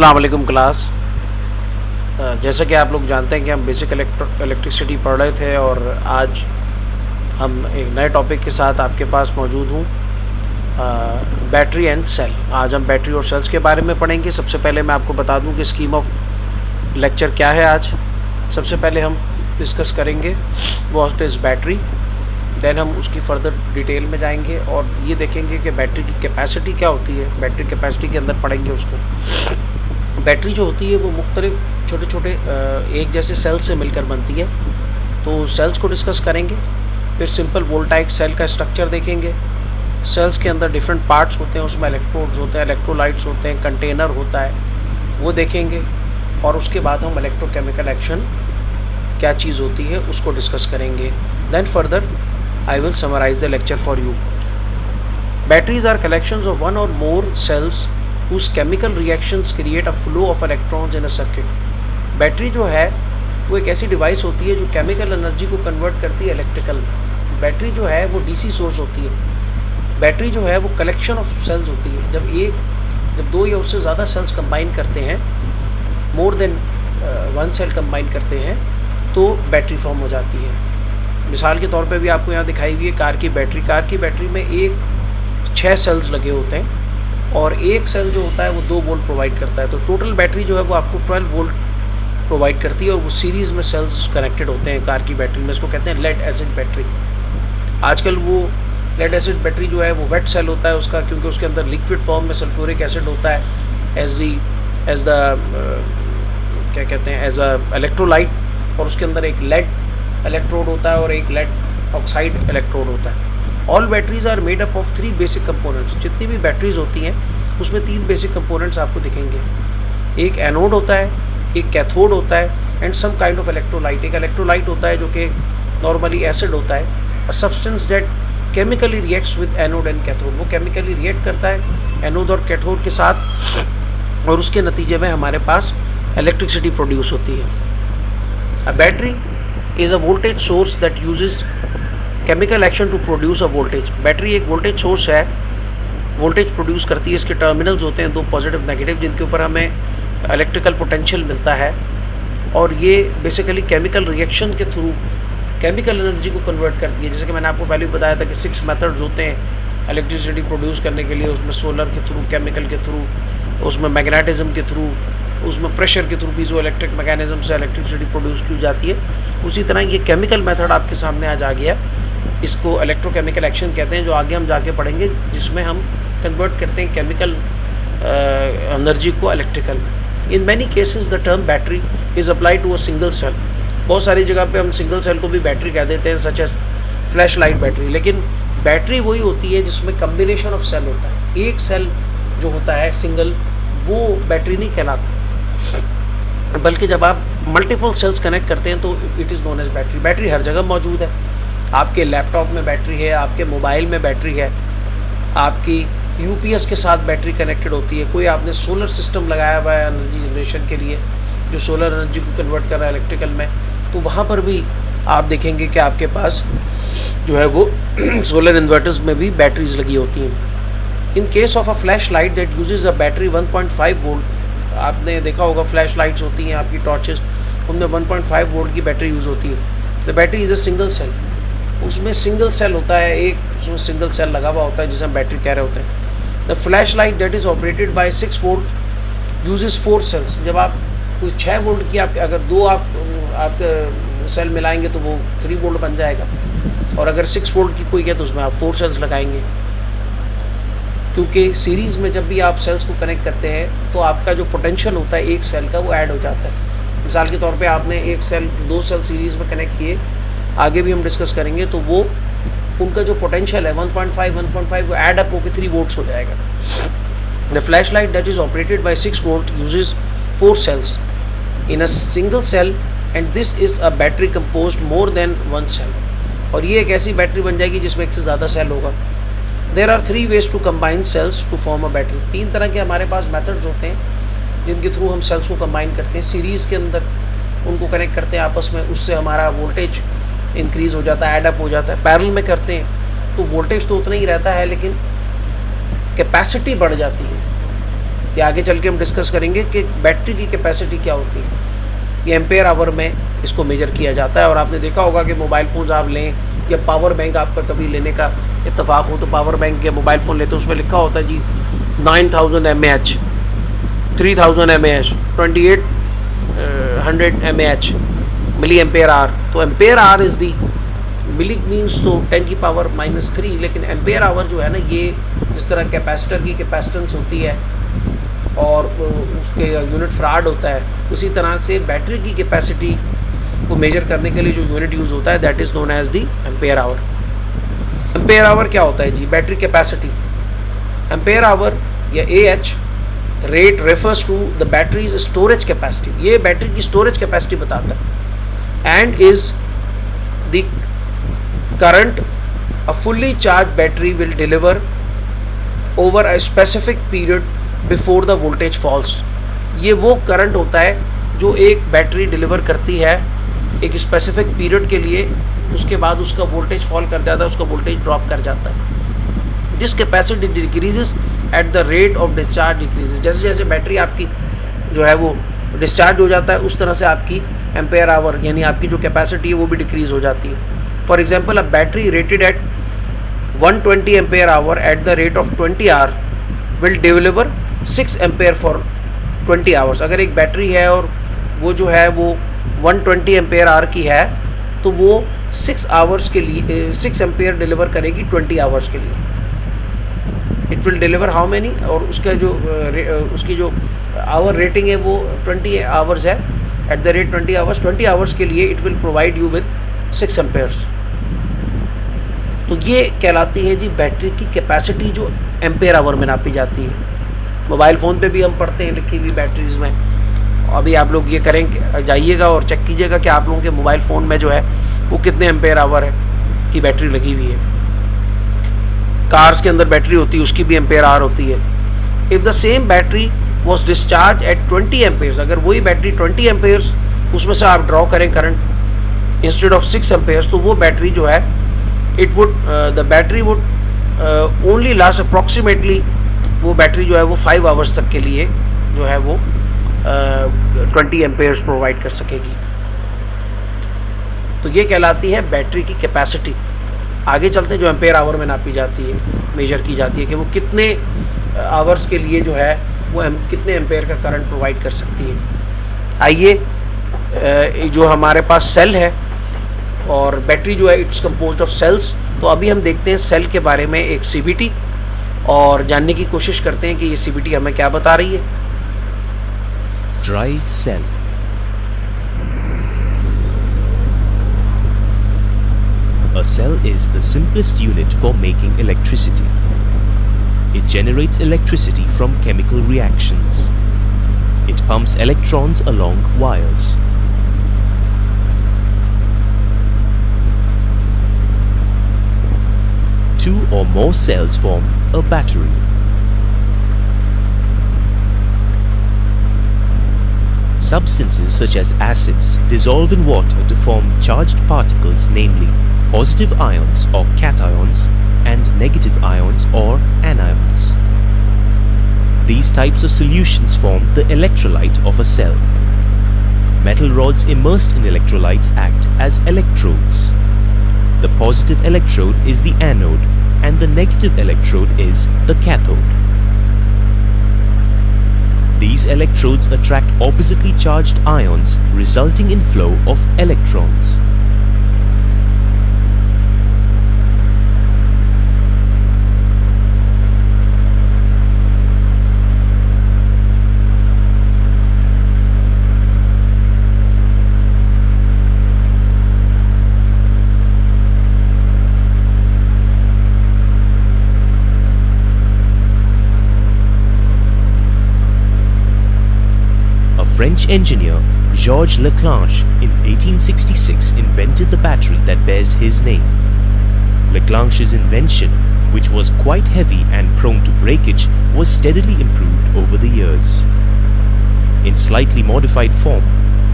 अस्सलाम वालेकुम क्लास। जैसा कि आप लोग जानते हैं कि हम बेसिक इलेक्ट्रिसिटी पढ़ रहे थे और आज हम एक नए टॉपिक के साथ आपके पास मौजूद हूँ, बैटरी एंड सेल। आज हम बैटरी और सेल्स के बारे में पढ़ेंगे। सबसे पहले मैं आपको बता दूँ कि स्कीम ऑफ लेक्चर क्या है। आज सबसे पहले हम डिस्कस करेंगे व्हाट इज़ बैटरी, देन हम उसकी फर्दर डिटेल में जाएंगे और ये देखेंगे कि बैटरी की कैपेसिटी क्या होती है। बैटरी कैपेसिटी के अंदर पढ़ेंगे उसको। बैटरी जो होती है वो मुख्तलिफ छोटे छोटे एक जैसे सेल्स से मिलकर बनती है, तो सेल्स को डिस्कस करेंगे। फिर सिंपल वोल्टाइक सेल का स्ट्रक्चर देखेंगे। सेल्स के अंदर डिफरेंट पार्ट्स होते हैं, उसमें इलेक्ट्रोड्स होते हैं, इलेक्ट्रोलाइट्स होते हैं, कंटेनर होता है, वो देखेंगे। और उसके बाद हम इलेक्ट्रोकेमिकल एक्शन क्या चीज़ होती है उसको डिस्कस करेंगे। Then further I will summarize the lecture for you. Batteries are collections of one or more cells whose chemical reactions create a flow of electrons in a circuit. Battery जो है वो एक ऐसी डिवाइस होती है जो chemical energy को convert करती है इलेक्ट्रिकल। बैटरी जो है वो डीसी सोर्स होती है। बैटरी जो है वो कलेक्शन ऑफ सेल्स होती है। जब दो या उससे ज़्यादा सेल्स कंबाइन करते हैं, more than one cell combine करते हैं, तो बैटरी फॉर्म हो जाती है। मिसाल के तौर पे भी आपको यहाँ दिखाई हुई है कार की बैटरी में 6 सेल्स लगे होते हैं और एक सेल जो होता है वो 2 वोल्ट प्रोवाइड करता है। तो टोटल बैटरी जो है वो आपको 12 वोल्ट प्रोवाइड करती है और वो सीरीज़ में सेल्स कनेक्टेड होते हैं कार की बैटरी में। इसको कहते हैं लेड एसिड बैटरी। आजकल वो लेड एसिड बैटरी जो है वो वेट सेल होता है उसका, क्योंकि उसके अंदर लिक्विड फॉर्म में सल्फ्यूरिक एसिड होता है एज अ इलेक्ट्रोलाइट, और उसके अंदर एक लेड इलेक्ट्रोड होता है और एक लेड ऑक्साइड इलेक्ट्रोड होता है। All batteries are made up of 3 basic components. जितनी भी बैटरीज होती हैं उसमें 3 बेसिक कंपोनेंट्स आपको दिखेंगे। एक एनोड होता है, एक कैथोड होता है and some kind of electrolyte. एक इलेक्ट्रोलाइट होता है जो कि नॉर्मली एसिड होता है, a substance that chemically reacts with anode and cathode. वो केमिकली रिएक्ट करता है एनोड और कैथोड के साथ और उसके नतीजे में हमारे पास इलेक्ट्रिसिटी प्रोड्यूस होती है। A battery is a voltage source that uses chemical action to produce a voltage. Battery एक वोल्टेज सोर्स है, वोल्टेज प्रोड्यूस करती है। इसके टर्मिनल्स होते हैं 2 पॉजिटिव नेगेटिव, जिनके ऊपर हमें इलेक्ट्रिकल पोटेंशियल मिलता है और ये बेसिकली केमिकल रिएक्शन के थ्रू केमिकल एनर्जी को कन्वर्ट करती है। जैसे कि मैंने आपको पहले भी बताया था कि 6 मेथड्स होते हैं इलेक्ट्रिसिटी प्रोड्यूस करने के लिए। उसमें सोलर के थ्रू, केमिकल के थ्रू, उसमें मैग्नेटिज्म के थ्रू, उसमें प्रेशर के थ्रू, पीजो इलेक्ट्रिक मैकेनिज्म से इलेक्ट्रिसिटी प्रोड्यूस की जाती है। उसी तरह ये केमिकल मेथड आपके सामने आज आ गया। इसको इलेक्ट्रोकेमिकल एक्शन कहते हैं, जो आगे हम जाके पढ़ेंगे, जिसमें हम कन्वर्ट करते हैं केमिकल एनर्जी को इलेक्ट्रिकल में। In many cases the term battery is applied to a single cell. बहुत सारी जगह पे हम सिंगल सेल को भी बैटरी कह देते हैं, such as flashlight battery. लेकिन बैटरी वही होती है जिसमें कम्बिनेशन ऑफ सेल होता है। एक सेल जो होता है सिंगल, वो बैटरी नहीं कहलाता, बल्कि जब आप मल्टीपल सेल्स कनेक्ट करते हैं तो it is known as battery. Battery हर जगह मौजूद है। आपके लैपटॉप में बैटरी है, आपके मोबाइल में बैटरी है, आपकी यूपीएस के साथ बैटरी कनेक्टेड होती है। कोई आपने सोलर सिस्टम लगाया हुआ है एनर्जी जनरेशन के लिए, जो सोलर एनर्जी को कन्वर्ट कर रहा है इलेक्ट्रिकल में, तो वहाँ पर भी आप देखेंगे कि आपके पास जो है वो सोलर इन्वर्टर्स में भी बैटरीज लगी होती हैं। In case of a flash light that usage a battery 1.5 volt, आपने देखा होगा फ्लैश लाइट्स होती हैं आपकी टॉर्चेस, उनमें 1.5 वोल्ट की बैटरी यूज़ होती है। The battery is a single cell. उसमें सिंगल सेल होता है, एक उसमें सिंगल सेल लगा हुआ होता है जिसे हम बैटरी कह रहे होते हैं। The flashlight that is operated by 6 volt uses 4 cells. जब आप कोई 6 वोल्ट की अगर 2 आप सेल मिलाएंगे तो वो 3 वोल्ट बन जाएगा, और अगर 6 वोल्ट की कोई है तो उसमें आप 4 सेल्स लगाएंगे, क्योंकि सीरीज़ में जब भी आप सेल्स को कनेक्ट करते हैं तो आपका जो पोटेंशियल होता है एक सेल का वो ऐड हो जाता है। मिसाल के तौर पे आपने 2 सेल सीरीज़ में कनेक्ट किए, आगे भी हम डिस्कस करेंगे, तो वो उनका जो पोटेंशियल है 1.5 वो ऐड अप होकर 3 वोल्ट्स हो जाएगा। The flashlight that is operated by 6 volt uses 4 cells in a single cell and this is a battery composed more than 1 cell. और ये एक ऐसी बैटरी बन जाएगी जिसमें एक से ज़्यादा सेल होगा। There are 3 ways to combine cells to form a battery. 3 तरह के हमारे पास मेथड्स होते हैं जिनके थ्रू हम सेल्स को कम्बाइन करते हैं। सीरीज़ के अंदर उनको कनेक्ट करते हैं आपस में, उससे हमारा वोल्टेज इंक्रीज़ हो जाता है, एडअप हो जाता है। पैरेलल में करते हैं तो वोल्टेज तो उतना ही रहता है लेकिन कैपेसिटी बढ़ जाती है। ये आगे चल के हम डिस्कस करेंगे कि बैटरी की कैपेसिटी क्या होती है। ये एम्पेयर आवर में इसको मेजर किया जाता है। और आपने देखा होगा कि मोबाइल फ़ोन्स आप लें या पावर बैंक आपका कभी लेने का इत्तेफाक हो तो पावर बैंक या मोबाइल फ़ोन लेते हैं, उसमें लिखा होता है जी 9000 mAh, 3000 mAh, 2800 mAh, milli ampere hour. तो ampere hour is the, milli means तो 10⁻³ लेकिन एम्पेयर आवर जो है ना, ये जिस तरह कैपेसिटर की कैपेसिटेंस होती है और उसके यूनिट फराड होता है, उसी तरह से बैटरी की कैपेसिटी को मेजर करने के लिए जो यूनिट यूज़ होता है that is known as the ampere hour. Ampere hour क्या होता है जी? Battery capacity. एम्पेयर आवर या AH rate refers to the battery's storage capacity. ये बैटरी की स्टोरेज कैपेसिटी बताता है। And is the current a fully charge battery will deliver over a specific period before the voltage falls. ये वो current होता है जो एक बैटरी डिलीवर करती है एक स्पेसिफिक पीरियड के लिए, उसके बाद उसका वोल्टेज फॉल कर जाता है, उसका वोल्टेज ड्रॉप कर जाता है। This capacity decreases eight the rate of discharge decreases. जैसे जैसे बैटरी आपकी जो है वो डिस्चार्ज हो जाता है, उस तरह से आपकी एम्पेयर आवर यानी आपकी जो कैपेसिटी है वो भी डिक्रीज हो जाती है। For example, a battery rated at 120 ampere hour at the rate of 20 hour will deliver 6 ampere for 20 hours. अगर एक बैटरी है और वो जो है वो 120 एम्पेयर आवर की है तो वो 6 आवर्स के लिए 6 एम्पेयर डिलीवर करेगी 20 आवर्स के लिए। It will deliver how many, और उसका जो उसकी जो आवर रेटिंग है वो 20 आवर्स है। एट द रेट 20 आवर्स के लिए it will provide you with 6 Ampere's. तो ये कहलाती है जी बैटरी की कैपेसिटी जो एम्पेयर आवर में नापी जाती है। मोबाइल फ़ोन पे भी हम पढ़ते हैं लिखी हुई बैटरीज में। अभी आप लोग ये करें, जाइएगा और चेक कीजिएगा कि आप लोगों के मोबाइल फ़ोन में जो है वो कितने एम्पेयर आवर है की बैटरी लगी हुई है। कार्स के अंदर बैटरी होती है, उसकी भी एम्पेयर आवर होती है। If the same battery was discharge eight 20 Ampere's, अगर वही बैटरी 20 एम्पेयर्स उसमें से आप ड्रॉ करें करंट इंस्टेड ऑफ 6 एम्पेयर्स, तो वो बैटरी जो है it would the battery would only last approximately, वो बैटरी जो है वो 5 आवर्स तक के लिए जो है वो 20 एम्पेयर्स प्रोवाइड कर सकेगी। तो ये कहलाती है बैटरी की कैपेसिटी। आगे चलते हैं, जो एम्पेयर आवर में नापी जाती है, मेजर की जाती है कि वो कितने आवर्स के लिए जो है वो कितने एम्पेयर का करंट प्रोवाइड कर सकती है। आइए, जो हमारे पास सेल है और बैटरी जो है इट्स कंपोज्ड ऑफ सेल्स। तो अभी हम देखते हैं सेल के बारे में एक CBT और जानने की कोशिश करते हैं कि ये CBT हमें क्या बता रही है। Dry cell. A cell is the simplest unit for making electricity. It generates electricity from chemical reactions. It pumps electrons along wires. Two or more cells form a battery. Substances such as acids dissolve in water to form charged particles, namely positive ions or cations and negative ions or anions. These types of solutions form the electrolyte of a cell. Metal rods immersed in electrolytes act as electrodes. The positive electrode is the anode and the negative electrode is the cathode. These electrodes attract oppositely charged ions, resulting in flow of electrons. French engineer Georges Leclanche in 1866 invented the battery that bears his name. Leclanche's invention, which was quite heavy and prone to breakage, was steadily improved over the years. In slightly modified form,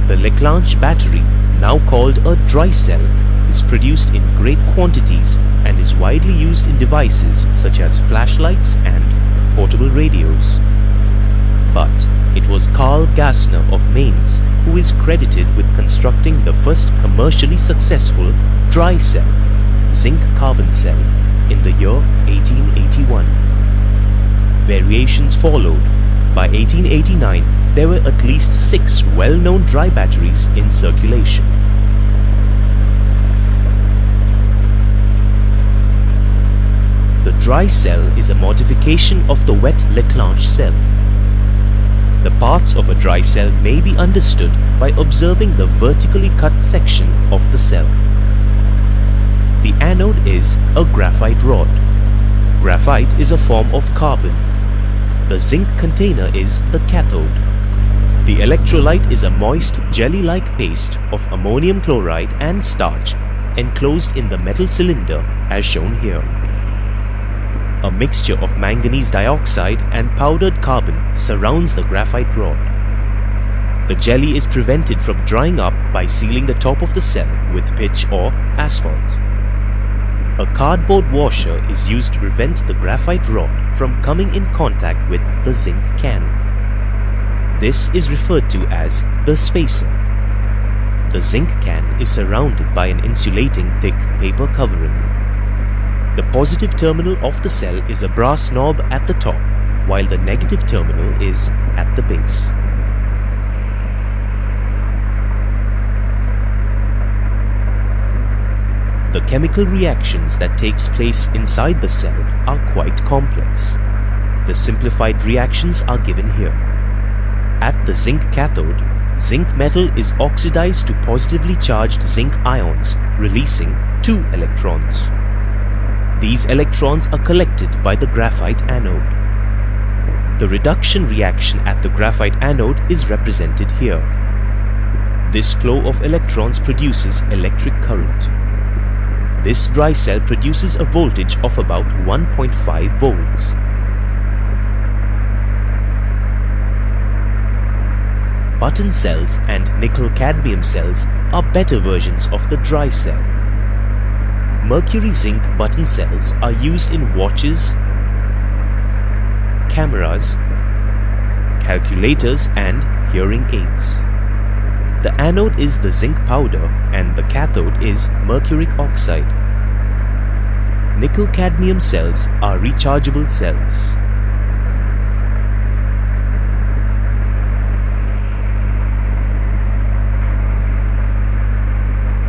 the Leclanche battery, now called a dry cell, is produced in great quantities and is widely used in devices such as flashlights and portable radios. But it was Karl Gassner of Mainz who is credited with constructing the first commercially successful dry cell, zinc carbon cell, in the year 1881. Variations followed. By 1889, there were at least 6 well-known dry batteries in circulation. The dry cell is a modification of the wet Leclanche cell. The parts of a dry cell may be understood by observing the vertically cut section of the cell. The anode is a graphite rod. Graphite is a form of carbon. The zinc container is the cathode. The electrolyte is a moist, jelly-like paste of ammonium chloride and starch enclosed in the metal cylinder as shown here. A mixture of manganese dioxide and powdered carbon surrounds the graphite rod. The jelly is prevented from drying up by sealing the top of the cell with pitch or asphalt. A cardboard washer is used to prevent the graphite rod from coming in contact with the zinc can. This is referred to as the spacer. The zinc can is surrounded by an insulating thick paper covering. The positive terminal of the cell is a brass knob at the top, while the negative terminal is at the base. The chemical reactions that takes place inside the cell are quite complex. The simplified reactions are given here. At the zinc cathode, zinc metal is oxidized to positively charged zinc ions, releasing 2 electrons. These electrons are collected by the graphite anode. The reduction reaction at the graphite anode is represented here. This flow of electrons produces electric current. This dry cell produces a voltage of about 1.5 volts. Button cells and nickel-cadmium cells are better versions of the dry cell. Mercury zinc button cells are used in watches, cameras, calculators and hearing aids. The anode is the zinc powder and the cathode is mercuric oxide. Nickel-cadmium cells are rechargeable cells.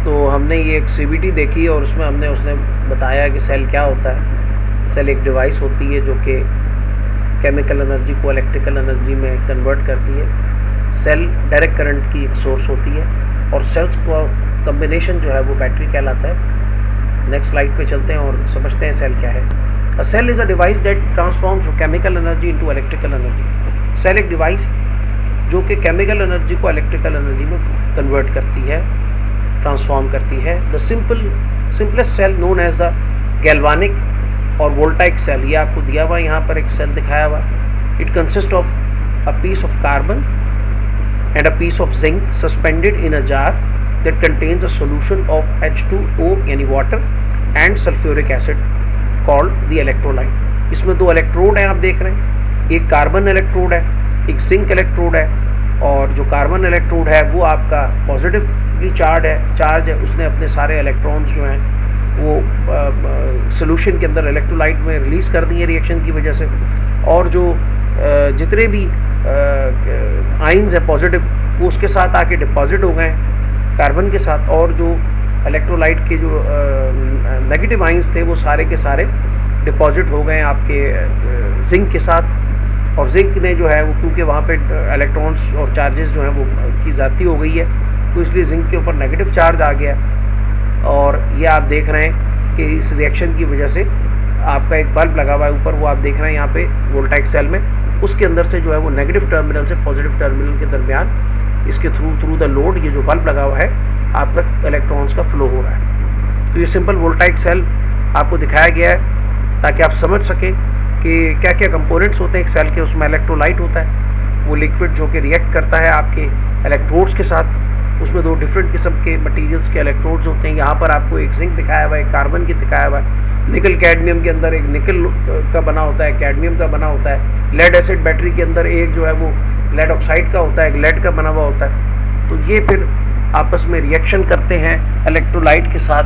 तो हमने ये एक CVT देखी और उसमें उसने बताया कि सेल क्या होता है। सेल एक डिवाइस होती है जो कि केमिकल एनर्जी को इलेक्ट्रिकल एनर्जी में कन्वर्ट करती है। सेल डायरेक्ट करंट की एक सोर्स होती है और सेल्स को कम्बिनेशन जो है वो बैटरी कहलाता है। नेक्स्ट स्लाइड पे चलते हैं और समझते हैं सेल क्या है। A cell is a device that transforms chemical energy into electrical energy. Cell एक डिवाइस जो कि केमिकल एनर्जी को इलेक्ट्रिकल एनर्जी में कन्वर्ट करती है, ट्रांसफॉर्म करती है। The simplest cell known as the galvanic or voltaic cell, ये आपको दिया हुआ, यहाँ पर एक सेल दिखाया हुआ। It consist of a piece of carbon and a piece of zinc suspended in a jar that contains a solution of H2O यानी water and sulphuric acid called the electrolyte. इसमें 2 इलेक्ट्रोड हैं, आप देख रहे हैं। एक कार्बन इलेक्ट्रोड है, एक जिंक इलेक्ट्रोड है। और जो कार्बन इलेक्ट्रोड है वो आपका पॉजिटिवली चार्ज है। उसने अपने सारे इलेक्ट्रॉन्स जो हैं वो सोल्यूशन के अंदर इलेक्ट्रोलाइट में रिलीज़ कर दिए रिएक्शन की वजह से। और जो जितने भी आयंस हैं पॉजिटिव, वो उसके साथ आके डिपॉजिट हो गए कार्बन के साथ। और जो इलेक्ट्रोलाइट के जो नेगेटिव आयंस थे वो सारे के सारे डिपॉजिट हो गए आपके जिंक के साथ। और जिंक ने जो है वो क्योंकि वहाँ पे इलेक्ट्रॉन्स और चार्जेस जो हैं वो की ज़्यादती हो गई है, तो इसलिए जिंक के ऊपर नेगेटिव चार्ज आ गया। और ये आप देख रहे हैं कि इस रिएक्शन की वजह से आपका एक बल्ब लगा हुआ है ऊपर, वो आप देख रहे हैं यहाँ पे वोल्टाइक सेल में। उसके अंदर से जो है वो नेगेटिव टर्मिनल से पॉजिटिव टर्मिनल के दरमियान इसके थ्रू द लोड, ये जो बल्ब लगा हुआ है, आप तक इलेक्ट्रॉन्स का फ्लो हो रहा है। तो ये सिंपल वोल्टाइक सेल आपको दिखाया गया है ताकि आप समझ सकें कि क्या क्या कंपोनेंट्स होते हैं एक सेल के। उसमें इलेक्ट्रोलाइट होता है, वो लिक्विड जो कि रिएक्ट करता है आपके इलेक्ट्रोड्स के साथ, उसमें 2 डिफरेंट किस्म के मटेरियल्स के इलेक्ट्रोड्स होते हैं। यहाँ पर आपको एक जिंक दिखाया हुआ है, एक कार्बन की दिखाया हुआ है। निकल कैडमियम के अंदर एक निकल का बना होता है, कैडमियम का बना होता है। लेड एसिड बैटरी के अंदर एक जो है वो लेड ऑक्साइड का होता है, एक लेड का बना हुआ होता है। तो ये फिर आपस में रिएक्शन करते हैं इलेक्ट्रोलाइट के साथ।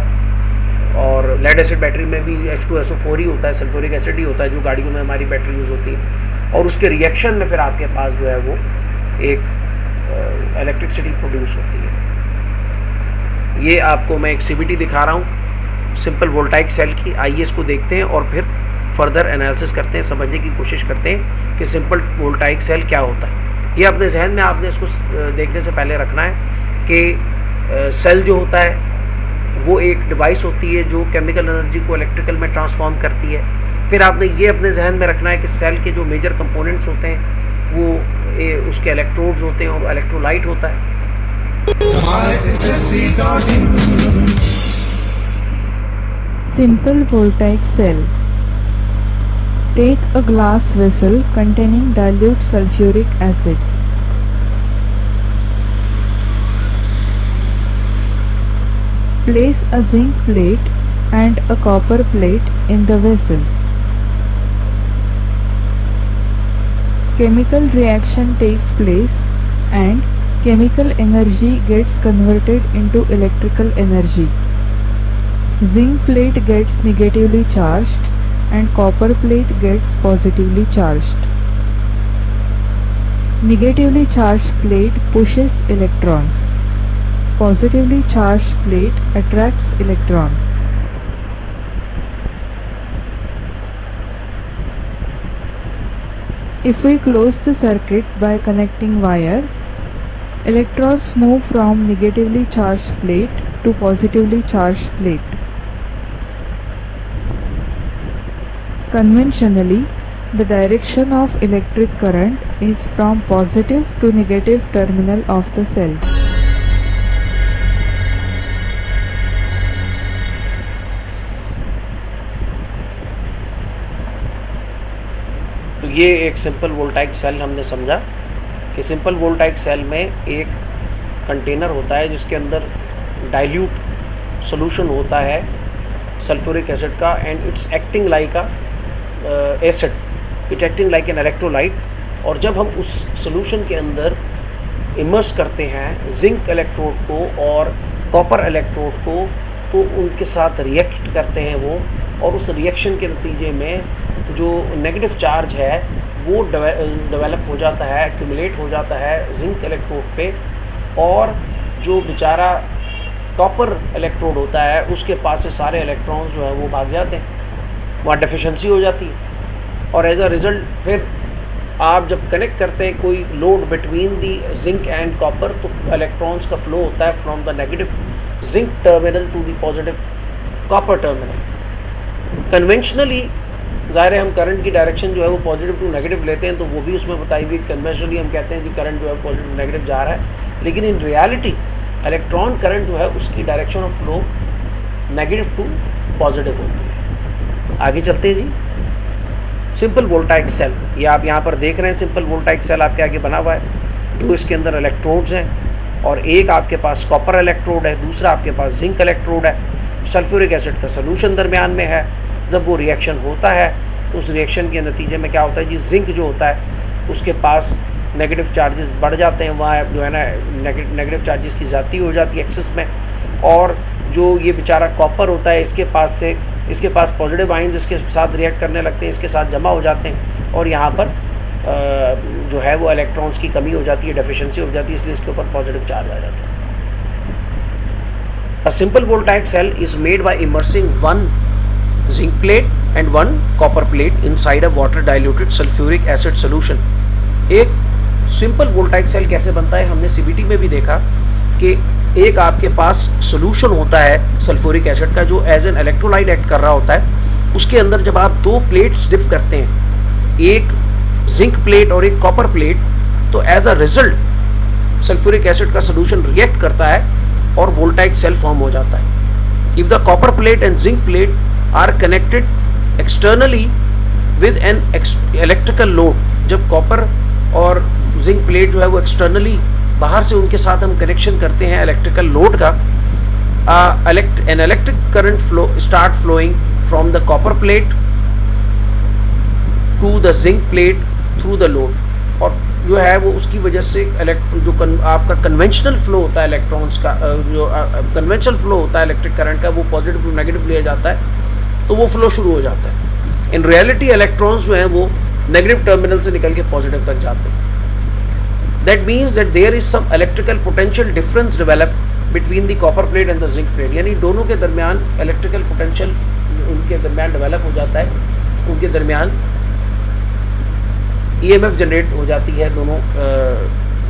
और लेड एसिड बैटरी में भी H2SO4 ही होता है, सल्फ्यूरिक एसिड ही होता है, जो गाड़ियों में हमारी बैटरी यूज़ होती है। और उसके रिएक्शन में फिर आपके पास जो है वो एक इलेक्ट्रिसिटी प्रोड्यूस होती है। ये आपको मैं एक CVT दिखा रहा हूँ सिंपल वोल्टाइक सेल की। आइए इसको देखते हैं और फिर फर्दर एनालिसिस करते हैं, समझने की कोशिश करते हैं कि सिंपल वोल्टाइक सेल क्या होता है। ये अपने जहन में आपने इसको देखने से पहले रखना है कि सेल जो होता है वो एक डिवाइस होती है जो केमिकल एनर्जी को इलेक्ट्रिकल में ट्रांसफॉर्म करती है। फिर आपने ये अपने जहन में रखना है कि सेल के जो मेजर कंपोनेंट्स होते हैं वो उसके इलेक्ट्रोड्स होते हैं और इलेक्ट्रोलाइट होता है। Simple voltaic cell. Take a glass vessel containing dilute sulfuric acid. Place a zinc plate and a copper plate in the vessel. Chemical reaction takes place and chemical energy gets converted into electrical energy. Zinc plate gets negatively charged and copper plate gets positively charged. Negatively charged plate pushes electrons. Positively charged plate attracts electrons. If we close the circuit by connecting wire, electrons move from negatively charged plate to positively charged plate. Conventionally, the direction of electric current is from positive to negative terminal of the cell. तो ये एक simple voltaic cell हमने समझा कि simple voltaic cell में एक container होता है जिसके अंदर डाइल्यूट सॉल्यूशन होता है सल्फ्यूरिक एसिड का, and it's acting like a acid, it acting like an electrolyte. और जब हम उस सॉल्यूशन के अंदर इमर्स करते हैं जिंक इलेक्ट्रोड को और कॉपर इलेक्ट्रोड को, तो उनके साथ रिएक्ट करते हैं वो, और उस रिएक्शन के नतीजे में जो नेगेटिव चार्ज है वो डेवलप हो जाता है, एक्यूमुलेट हो जाता है जिंक इलेक्ट्रोड पे, और जो बेचारा कॉपर इलेक्ट्रोड होता है उसके पास से सारे इलेक्ट्रॉन्स जो है वो भाग जाते हैं, वहाँ डेफिशिएंसी हो जाती है। और एज अ रिज़ल्ट फिर आप जब कनेक्ट करते हैं कोई load between the zinc and copper, तो इलेक्ट्रॉन्स का फ्लो होता है from the negative zinc terminal to the positive copper terminal. Conventionally ज़ाहिर है हम करंट की डायरेक्शन जो है वो पॉजिटिव टू नेगेटिव लेते हैं, तो वो भी उसमें बताई हुई। कन्वेंशनली हम कहते हैं कि करंट जो है पॉजिटिव टू नेगेटिव जा रहा है, लेकिन इन रियलिटी इलेक्ट्रॉन करंट जो है उसकी direction of flow negative to positive होती है। आगे चलते हैं जी। सिंपल वोल्टाइक सेल, ये आप यहाँ पर देख रहे हैं, सिंपल वोल्टाइक सेल आपके आगे बना हुआ है। 2 इसके अंदर इलेक्ट्रोड्स हैं, और एक आपके पास कॉपर इलेक्ट्रोड है, दूसरा आपके पास जिंक इलेक्ट्रोड है। सल्फ्यूरिक एसिड का सोल्यूशन दरमियान में है। जब वो रिएक्शन होता है तो उस रिएक्शन के नतीजे में क्या होता है जी, जिंक जो होता है उसके पास नेगेटिव चार्जेस बढ़ जाते हैं, वहाँ जो है ना नेगेटिव चार्जेस की ज़्यादती हो जाती है एक्सेस में। और जो ये बेचारा कॉपर होता है इसके पास पॉजिटिव आयन्स इसके साथ रिएक्ट करने लगते हैं, इसके साथ जमा हो जाते हैं, और यहाँ पर जो है वो इलेक्ट्रॉन्स की कमी हो जाती है, डेफिशिएंसी हो जाती है, इसलिए इसके ऊपर पॉजिटिव चार्ज आ जाता है। A simple voltaic cell is made by immersing 1 zinc plate and 1 copper plate inside a water diluted sulfuric acid solution। एक सिंपल वोल्टाइक सेल कैसे बनता है हमने CVT में भी देखा कि एक आपके पास सॉल्यूशन होता है सल्फ्यूरिक एसिड का जो एज एन इलेक्ट्रोलाइट एक्ट कर रहा होता है। उसके अंदर जब आप 2 प्लेट्स डिप करते हैं, एक जिंक प्लेट और एक कॉपर प्लेट, तो as a result sulphuric acid का सॉल्यूशन रिएक्ट करता है और वोल्टाइक सेल फॉर्म हो जाता है। If the copper plate and zinc plate are connected externally with an electrical load, जब कॉपर और जिंक प्लेट जो है वो एक्सटर्नली बाहर से उनके साथ हम कनेक्शन करते हैं इलेक्ट्रिकल लोड का, an electric current start flowing from the copper plate to the zinc plate through the load, और जो है वो उसकी वजह से जो आपका कन्वेंशनल फ्लो होता है इलेक्ट्रॉन्स का, जो कन्वेंशनल फ्लो होता है इलेक्ट्रिक करंट का, वो पॉजिटिव टू नेगेटिव लिया जाता है तो वो फ्लो शुरू हो जाता है। इन रियलिटी इलेक्ट्रॉन्स जो हैं वो नेगेटिव टर्मिनल से निकल के पॉजिटिव तक जाते हैं। That means that there is some electrical potential difference develop between the copper plate and the zinc plate, यानी दोनों के दरमियान इलेक्ट्रिकल पोटेंशियल उनके दरमियान डेवलप हो जाता है, उनके दरमियान EMF जनरेट हो जाती है दोनों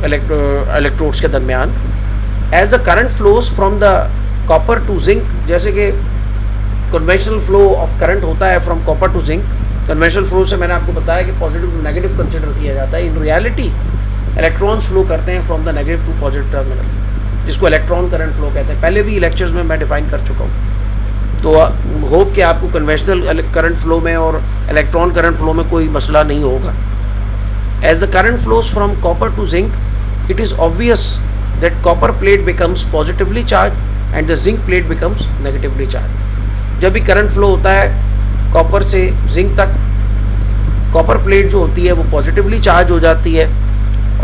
इलेक्ट्रोड्स के दरमियान। As the current flows from the copper to zinc, जैसे कि कन्वेंशनल फ्लो ऑफ करंट होता है from copper to zinc, conventional flow से मैंने आपको बताया कि पॉजिटिव टू नेगेटिव कंसिडर किया जाता है। इन रियलिटी इलेक्ट्रॉन्स फ्लो करते हैं from the negative to positive terminal, जिसको इलेक्ट्रॉन करंट फ्लो कहते हैं। पहले भी लेक्चर्स में मैं डिफाइन कर चुका हूँ, तो होप कि आपको कन्वेंशनल करंट फ्लो में और इलेक्ट्रॉन करंट फ्लो में कोई मसला नहीं होगा। As the current flows from copper to zinc, it is obvious that copper plate becomes positively charged and the zinc plate becomes negatively charged। जब भी करंट फ्लो होता है कॉपर से जिंक तक, कॉपर प्लेट जो होती है वो पॉजिटिवली चार्ज हो जाती है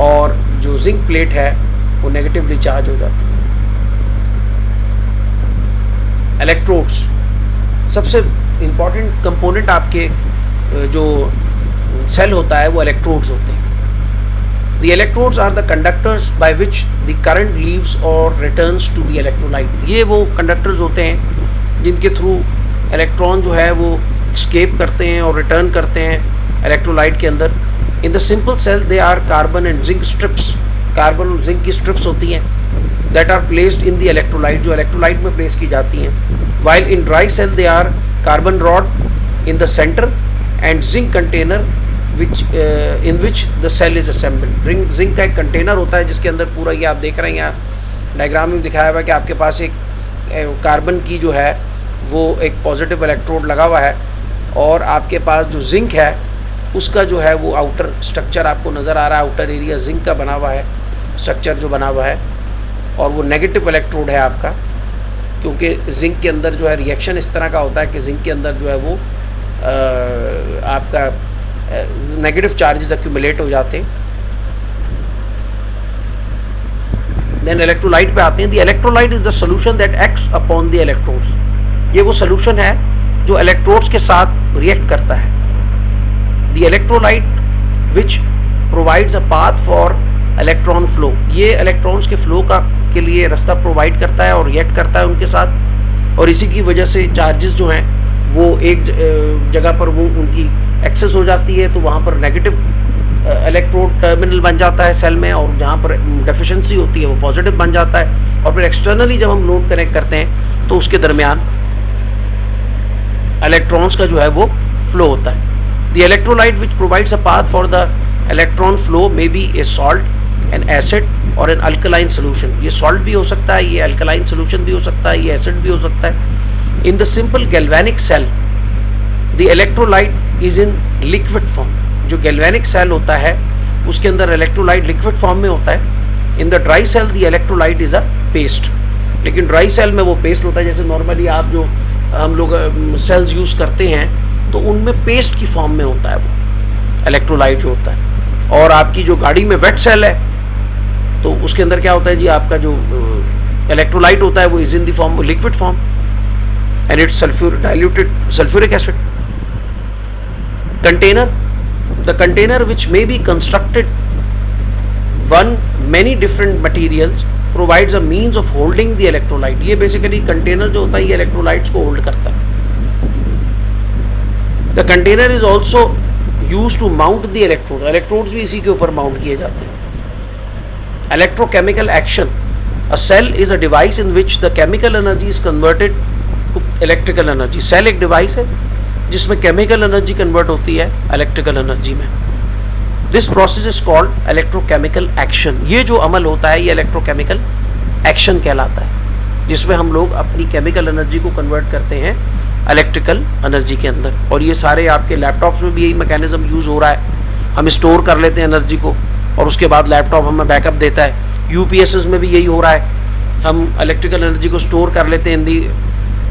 और जो जिंक प्लेट है वो नेगेटिवली चार्ज हो जाती है। इलेक्ट्रोड्स सबसे इम्पॉर्टेंट कंपोनेंट आपके जो सेल होता है वो इलेक्ट्रोड्स होते हैं। The electrodes are the conductors by which the current leaves or returns to the electrolyte. ये वो कंडक्टर्स होते हैं जिनके थ्रू इलेक्ट्रॉन जो है वो एस्केप करते हैं और रिटर्न करते हैं इलेक्ट्रोलाइट के अंदर। In the simple cell they are carbon and zinc strips, carbon और जिंक की स्ट्रिप्स होती हैं that are placed in the electrolyte, जो इलेक्ट्रोलाइट में प्लेस की जाती हैं। While in dry cell they are carbon rod in the centre and zinc container which in which the cell is assembled. Zinc का एक container होता है जिसके अंदर पूरा, ये आप देख रहे हैं यहाँ डायग्राम में दिखाया हुआ है कि आपके पास एक कार्बन की जो है वो एक पॉजिटिव इलेक्ट्रोड लगा हुआ है और आपके पास जो जिंक है उसका जो है वो आउटर स्ट्रक्चर आपको नज़र आ रहा है, आउटर एरिया जिंक का बना हुआ है, स्ट्रक्चर जो बना हुआ है, और वो नेगेटिव इलेक्ट्रोड है आपका, क्योंकि जिंक के अंदर जो है रिएक्शन इस तरह का होता है कि जिंक के अंदर जो है वो आपका नेगेटिव चार्जेस एक्यूमुलेट हो जाते हैं। देन इलेक्ट्रोलाइट पे आते हैं। The electrolyte is the solution that acts upon the electrodes. ये वो सॉल्यूशन है जो इलेक्ट्रोड्स के साथ रिएक्ट करता है। The electrolyte which provides a path for electron flow, ये इलेक्ट्रॉन्स के फ्लो के लिए रास्ता प्रोवाइड करता है और रिएक्ट करता है उनके साथ, और इसी की वजह से चार्जेस जो हैं वो एक जगह पर वो उनकी एक्सेस हो जाती है, तो वहाँ पर नेगेटिव इलेक्ट्रोड टर्मिनल बन जाता है सेल में, और जहाँ पर डेफिशिएंसी होती है वो पॉजिटिव बन जाता है। और फिर एक्सटर्नली जब हम लोड कनेक्ट करते हैं तो उसके दरमियान इलेक्ट्रॉन्स का जो है वो फ्लो होता है। The electrolyte which provides a path for the electron flow may be A salt, N acid और एन अल्कलाइन सोल्यूशन। ये सॉल्ट भी हो सकता है, ये अल्कलाइन सोल्यूशन भी हो सकता है, ये एसिड भी हो सकता है। In the simple galvanic cell, the electrolyte is in liquid form। जो galvanic cell होता है उसके अंदर electrolyte liquid form में होता है। In the dry cell, the electrolyte is a paste। लेकिन dry cell में वो paste होता है, जैसे normally आप जो हम लोग cells use करते हैं तो उनमें paste की form में होता है वो electrolyte जो होता है। और आपकी जो गाड़ी में wet cell है तो उसके अंदर क्या होता है जी, आपका जो electrolyte होता है वो is in the form liquid form and it's diluted sulfuric acid। Container, the container which may be constructed one many different materials provides a means of holding the electrolyte। ये basically container जो होता है ये electrolytes को hold करता है। The container is also used to mount the electrodes। electrodes भी इसी के ऊपर mount किए जाते हैं। Electrochemical action, a cell is a device in which the chemical energy is converted electrical energy. Cell एक डिवाइस है जिसमें केमिकल एनर्जी कन्वर्ट होती है इलेक्ट्रिकल एनर्जी में। This process is called electrochemical action. ये जो अमल होता है ये इलेक्ट्रोकेमिकल एक्शन कहलाता है, जिसमें हम लोग अपनी केमिकल एनर्जी को कन्वर्ट करते हैं इलेक्ट्रिकल एनर्जी के अंदर। और ये सारे आपके लैपटॉप्स में भी यही मैकेनिज्म यूज़ हो रहा है। हम स्टोर कर लेते हैं एनर्जी को और उसके बाद लैपटॉप हमें बैकअप देता है यूपीएसएस में भी यही हो रहा है, हम इलेक्ट्रिकल एनर्जी को स्टोर कर लेते हैं in the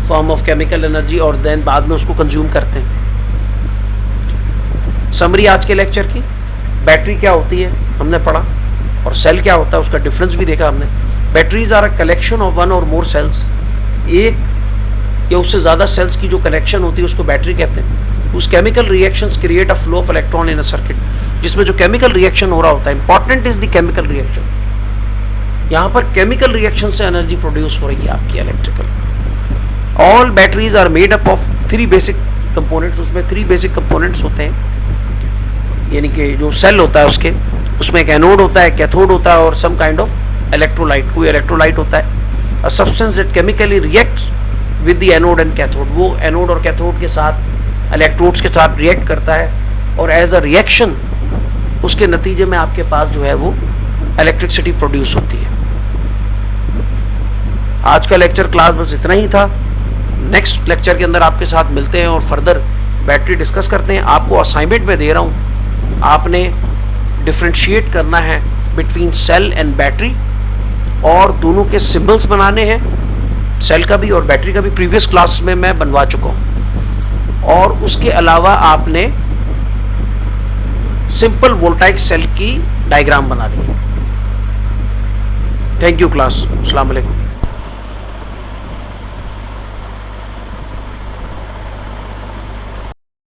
form of chemical energy और देन बाद में उसको कंज्यूम करते हैं। समरी आज के लेक्चर की, बैटरी क्या होती है हमने पढ़ा, और सेल क्या होता है उसका डिफरेंस भी देखा हमने। Batteries are a collection of one or more sales, एक या उससे ज़्यादा सेल्स की जो कलेक्शन होती है उसको बैटरी कहते हैं। उस chemical reactions create a flow of electron in a circuit, जिसमें जो केमिकल रिएक्शन हो रहा होता है, important is the chemical reaction. यहाँ पर केमिकल रिएक्शन से एनर्जी प्रोड्यूस हो रही है आपकी electrical. All batteries are made up of 3 basic components, उसमें 3 बेसिक कंपोनेंट्स होते हैं, यानी कि जो सेल होता है उसमें एक एनोड होता है, कैथोड होता है और सम काइंड ऑफ इलेक्ट्रोलाइट, कोई इलेक्ट्रोलाइट होता है। A substance that chemically reacts with the anode and cathode, वो एनोड और कैथोड के साथ इलेक्ट्रोड्स के साथ रिएक्ट करता है और एज अ रिएक्शन उसके नतीजे में आपके पास जो है वो इलेक्ट्रिसिटी प्रोड्यूस होती है। आज का लेक्चर क्लास बस इतना ही था। नेक्स्ट लेक्चर के अंदर आपके साथ मिलते हैं और फर्दर बैटरी डिस्कस करते हैं। आपको असाइनमेंट में दे रहा हूँ, आपने डिफ्रेंशिएट करना है बिटवीन सेल एंड बैटरी और दोनों के सिंबल्स बनाने हैं, सेल का भी और बैटरी का भी प्रीवियस क्लास में मैं बनवा चुका हूँ। और उसके अलावा आपने सिंपल वोल्टाइक सेल की डायग्राम बना दी। थैंक यू क्लास, अस्सलाम वालेकुम।